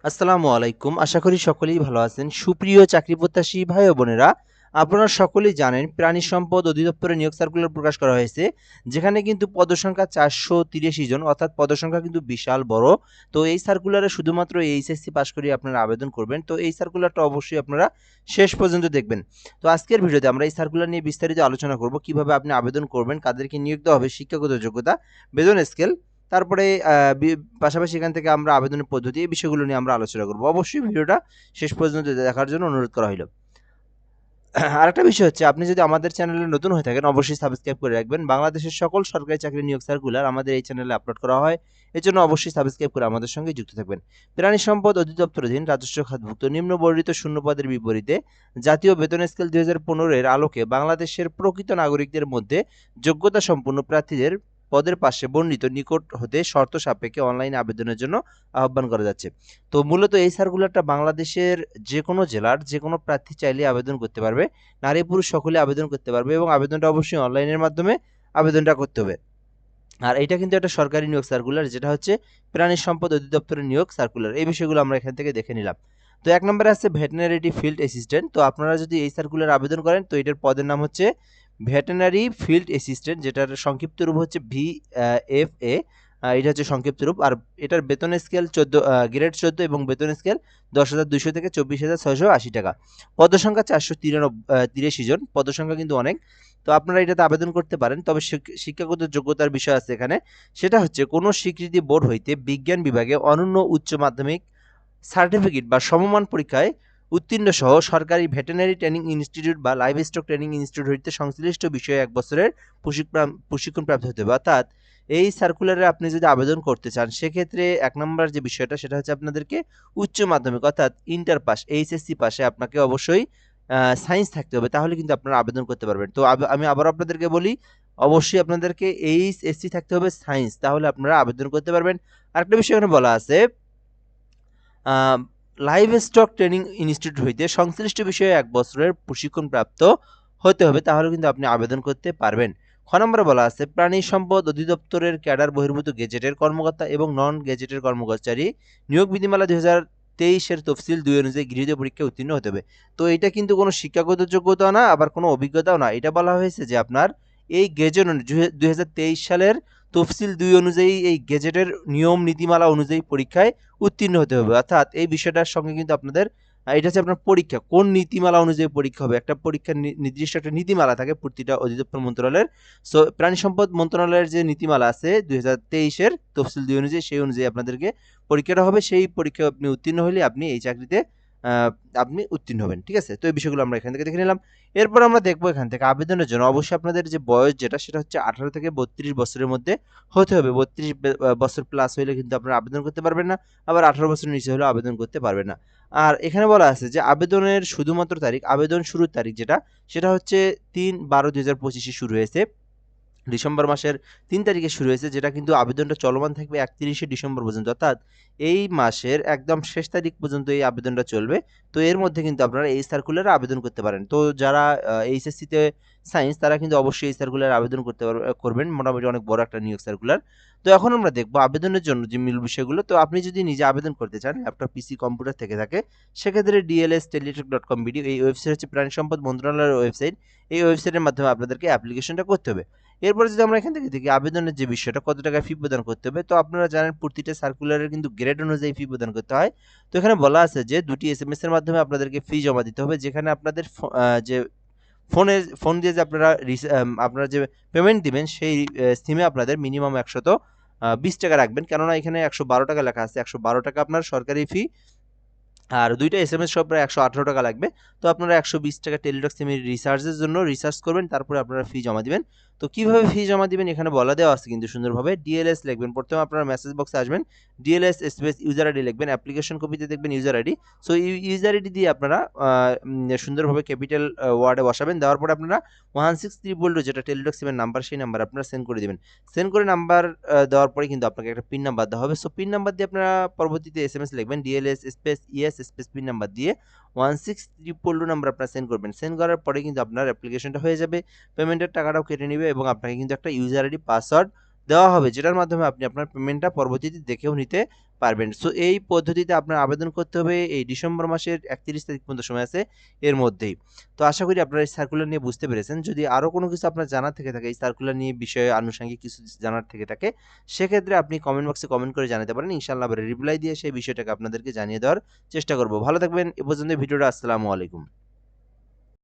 আসসালামু আলাইকুম। আশা করি সকলেই ভালো আছেন। সুপ্রিয় চাকরি প্রত্যাশী ভাই ও বোনেরা, আপনারা সকলেই জানেন প্রাণী সম্পদ অধিদপ্তরে নিয়োগ সার্কুলার প্রকাশ করা হয়েছে। যেখানে কিন্তু পদসংখ্যা ৪৮৩ জন, অর্থাৎ পদসংখ্যা কিন্তু বিশাল বড়। তো এই সার্কুলারে শুধুমাত্র এইচএসসি পাস করে আপনারা আবেদন করবেন। তো এই সার্কুলারটা অবশ্যই আপনারা শেষ পর্যন্ত দেখবেন। তো আজকের ভিডিওতে আমরা এই সার্কুলার নিয়ে বিস্তারিত আলোচনা করব। কিভাবে আপনি আবেদন করবেন, কাদেরকে নিয়োগ দেওয়া হবে, শিক্ষাগত যোগ্যতা, বেতন স্কেল, তারপরে পাশাপাশি এখান থেকে আমরা আবেদনের পদ্ধতি, এই বিষয়গুলো নিয়ে আমরা আলোচনা করব। অবশ্যই ভিডিওটা শেষ পর্যন্ত দেখার জন্য অনুরোধ করা হইল। আরেকটা বিষয় হচ্ছে, আপনি যদি আমাদের চ্যানেলে নতুন হয়ে থাকেন অবশ্যই সাবস্ক্রাইব করে রাখবেন। বাংলাদেশের সকল সরকারি চাকরি নিয়োগ সার্কুলার আমাদের এই চ্যানেলে আপলোড করা হয়। এর জন্য অবশ্যই সাবস্ক্রাইব করে আমাদের সঙ্গে যুক্ত থাকবেন। প্রাণী সম্পদ অধিদপ্তরাধীন রাজস্ব খাতভুক্ত নিম্নবর্ণিত শূন্য পদের বিপরীতে জাতীয় বেতন স্কেল ২০১৫ এর আলোকে বাংলাদেশের প্রকৃত নাগরিকদের মধ্যে যোগ্যতা সম্পন্ন প্রার্থীদের পদের পাশে বর্ণিত নিকট হতে শর্ত সাপেক্ষে অনলাইনে আবেদনের জন্য আহ্বান করা যাচ্ছে। তো মূলত এই সার্কুলারটা বাংলাদেশের যে কোনো জেলার যে কোনো প্রার্থী চাইলে আবেদন করতে পারবে। নারী পুরুষ সকলে আবেদন করতে পারবে এবং আবেদনটা অবশ্যই অনলাইনের মাধ্যমে আবেদনটা করতে হবে। আর এটা কিন্তু একটা সরকারি নিয়োগ সার্কুলার, যেটা হচ্ছে প্রাণী সম্পদ অধিদপ্তরের নিয়োগ সার্কুলার। এই বিষয়গুলো আমরা এখান থেকে দেখে নিলাম। তো ১ নম্বরে আছে ভেটেরিনারি ফিল্ড অ্যাসিস্ট্যান্ট। তো আপনারা যদি এই সার্কুলার আবেদন করেন তো এটার পদের নাম হচ্ছে ভেটেরিনারি ফিল্ড অ্যাসিস্ট্যান্ট, যেটার সংক্ষিপ্ত রূপ হচ্ছে VFA। এটা হচ্ছে সংক্ষিপ্ত রূপ। আর এটার বেতন স্কেল ১৪, গ্রেড ১৪ এবং বেতন স্কেল ১০,২০০ থেকে ২৪,৬৮০ টাকা। পদসংখ্যা ৪৮৩ জন, পদসংখ্যা কিন্তু অনেক। তো আপনারা এটাতে আবেদন করতে পারেন। তবে শিক্ষাগত যোগ্যতার বিষয় আছে এখানে। সেটা হচ্ছে কোনো স্বীকৃতি বোর্ড হইতে বিজ্ঞান বিভাগে অনন্য উচ্চ মাধ্যমিক সার্টিফিকেট বা সমমান পরীক্ষায় উত্তীর্ণ সহ সরকারি ভেটেরিনারি ট্রেনিং ইনস্টিটিউট বা লাইভস্টক ট্রেনিং ইনস্টিটিউট হইতে সংশ্লিষ্ট বিষয়ে ১ বছরের প্রশিক্ষণ প্রাপ্ত হতে হবে। অর্থাৎ এই সার্কুলারে আপনি যদি আবেদন করতে চান সেক্ষেত্রে ১ নম্বর যে বিষয়টা সেটা হচ্ছে আপনাদেরকে উচ্চ মাধ্যমিক অর্থাৎ ইন্টার পাস, এইচএসসি পাশে আপনাকে অবশ্যই সায়েন্স থাকতে হবে। তাহলে কিন্তু আপনারা আবেদন করতে পারবেন। তো আমি আবারও আপনাদেরকে বলি, অবশ্যই আপনাদেরকে এইচএসসি থাকতে হবে সায়েন্স, তাহলে আপনারা আবেদন করতে পারবেন। আরেকটা বিষয় এখানে বলা আছে, লাইভ স্টক ট্রেনিং ইনস্টিটিউট হইতে সংশ্লিষ্ট বিষয়ে ১ বছরের প্রশিক্ষণ প্রাপ্ত হতে হবে, তাহলে কিন্তু আপনি আবেদন করতে পারবেন। খ নম্বরে বলা আছে প্রাণী সম্পদ অধিদপ্তরের ক্যাডার বহির্ভূত গেজেটের কর্মকর্তা এবং নন গেজেটের কর্মচারী নিয়োগ বিধিমালা ২০২৩ এর তফসিল ২ অনুযায়ী গৃহীত পরীক্ষায় উত্তীর্ণ হতে হবে। তো এটা কিন্তু কোনো শিক্ষাগত যোগ্যতা না, আবার কোনো অভিজ্ঞতাও না। এটা বলা হয়েছে যে আপনার এই গেজেট ২০২৩ সালের তফসিল ২ অনুযায়ী এই গেজেটের নিয়ম নীতিমালা অনুযায়ী পরীক্ষায় উত্তীর্ণ হতে হবে। অর্থাৎ এই বিষয়টার সঙ্গে কিন্তু আপনাদের এটা হচ্ছে আপনার পরীক্ষা কোন নীতিমালা অনুযায়ী পরীক্ষা হবে। একটা পরীক্ষার নির্দিষ্ট একটা নীতিমালা থাকে প্রতিটা অধিদপ্তর মন্ত্রণালয়ের। সো প্রাণী সম্পদ মন্ত্রণালয়ের যে নীতিমালা আছে ২০২৩ এর তফসিল ২ অনুযায়ী, সেই অনুযায়ী আপনাদেরকে পরীক্ষাটা হবে। সেই পরীক্ষায় আপনি উত্তীর্ণ হলে আপনি এই চাকরিতে আপনি উত্তীর্ণ হবেন। ঠিক আছে? তো এই বিষয়গুলো আমরা এখান থেকে দেখে নিলাম। এরপর আমরা দেখব এখান থেকে আবেদনের জন্য অবশ্যই আপনাদের যে বয়স যেটা সেটা হচ্ছে ১৮ থেকে ৩২ বছরের মধ্যে হতে হবে। ৩২ বছর প্লাস হইলে কিন্তু আপনারা আবেদন করতে পারবেন না। আবার ১৮ বছরের নিচে হলেও আবেদন করতে পারবেন না। আর এখানে বলা আছে যে আবেদনের শুধুমাত্র তারিখ, আবেদন শুরুর তারিখ যেটা সেটা হচ্ছে ৩/১২/২০২৫ এ শুরু হয়েছে। ডিসেম্বর মাসের ৩ তারিখে শুরু হয়েছে, যেটা কিন্তু আবেদনটা চলমান থাকবে ৩১শে ডিসেম্বর পর্যন্ত। অর্থাৎ এই মাসের একদম শেষ তারিখ পর্যন্ত এই আবেদনটা চলবে। তো এর মধ্যে কিন্তু আপনারা এই সার্কুলারে আবেদন করতে পারেন। তো যারা এইচএসসিতে সায়েন্স তারা কিন্তু অবশ্যই এই সার্কুলারে আবেদন করবেন। মোটামুটি অনেক বড় একটা নিয়োগ সার্কুলার। তো এখন আমরা দেখব আবেদনের জন্য যে মূল বিষয়গুলো। তো আপনি যদি নিজে আবেদন করতে চান ল্যাপটপ, পিসি, কম্পিউটার থেকে থাকে, সেক্ষেত্রে dlstelitech.com.bd এই ওয়েবসাইট হচ্ছে প্রাণী সম্পদ মন্ত্রণালয়ের ওয়েবসাইট। এই ওয়েবসাইটের মাধ্যমে আপনাদেরকে অ্যাপ্লিকেশনটা করতে হবে। এরপরে যদি আমরা এখান থেকে দেখি আবেদনের যে বিষয়টা কত টাকা ফি প্রদান করতে হবে, তো আপনারা জানেন প্রতিটা সার্কুলারের কিন্তু গ্রেড অনুযায়ী ফি প্রদান করতে হয়। তো এখানে বলা আছে যে ২টি এসএমএস এর মাধ্যমে আপনাদেরকে ফি জমা দিতে হবে, যেখানে আপনাদের যে ফোন দিয়ে যে আপনারা যে পেমেন্ট দিবেন সেই সিমে আপনাদের মিনিমাম ১২০ টাকা রাখবেন। কেননা এখানে ১১২ টাকা লেখা আছে। ১১২ টাকা আপনার সরকারি ফি। আর ২ টা এসএমএস সহ প্রায় ১১৮ টাকা লাগবে। তো আপনারা ১২০ টাকা টেলিটক সিমের রিচার্জের জন্য রিচার্জ করবেন, তারপরে আপনারা ফি জমা দিবেন। তো কিভাবে ফি জমা দিবেন এখানে বলা দেওয়া আছে কিন্তু সুন্দরভাবে। ডিএলএস লিখবেন। প্রথমে আপনারা মেসেজ বক্সে আসবেন। ডিএলএস স্পেস ইউজার আইডি লিখবেন। অ্যাপ্লিকেশন কপিতে দেখবেন user ID. So user ID দিয়ে আপনারা সুন্দরভাবে ক্যাপিটাল ওয়ার্ডে বসাবেন। দেওয়ার পরে আপনারা 16322 যেটা টেলিটক সিমের নাম্বার, সেই নাম্বার আপনারা সেন্ড করে দিবেন। সেন্ড করে নাম্বার দেওয়ার পরে কিন্তু আপনাকে একটা পিন নাম্বার দেওয়া হবে। সো পিন নাম্বার দিয়ে আপনারা পরবর্তীতে এসএমএস লিখবেন DLS space ES space pin number দিয়ে 16322 নাম্বার আপনারা সেন্ড করবেন। সেন্ড করার পরে কিন্তু আপনার অ্যাপ্লিকেশনটা হয়ে যাবে। পেমেন্টের টাকাটাও কেটে নিবে এবং আপনাকে কিন্তু একটা ইউজার আইডি পাসওয়ার্ড দেওয়া হবে, যেটার মাধ্যমে আপনি আপনার পেমেন্টটা পরবর্তীতে দেখেও নিতে পারবেন। সো এই পদ্ধতিতে আপনার আবেদন করতে হবে এই ডিসেম্বর মাসের 31 তারিখ পর্যন্ত সময় আছে এর মধ্যেই। তো আশা করি আপনারা এই সার্কুলার নিয়ে বুঝতে পেরেছেন। যদি আরও কোনো কিছু আপনার জানার থেকে থাকে, এই সার্কুলার নিয়ে বিষয়ে আনুষঙ্গিক কিছু জানার থেকে থাকে, সেক্ষেত্রে আপনি কমেন্ট বক্সে কমেন্ট করে জানাতে পারেন। ইনশাআল্লাহ আবার রিপ্লাই দিয়ে সেই বিষয়টাকে আপনাদেরকে জানিয়ে দেওয়ার চেষ্টা করব। ভালো থাকবেন। এ পর্যন্ত ভিডিওটা। আসসালামু আলাইকুম।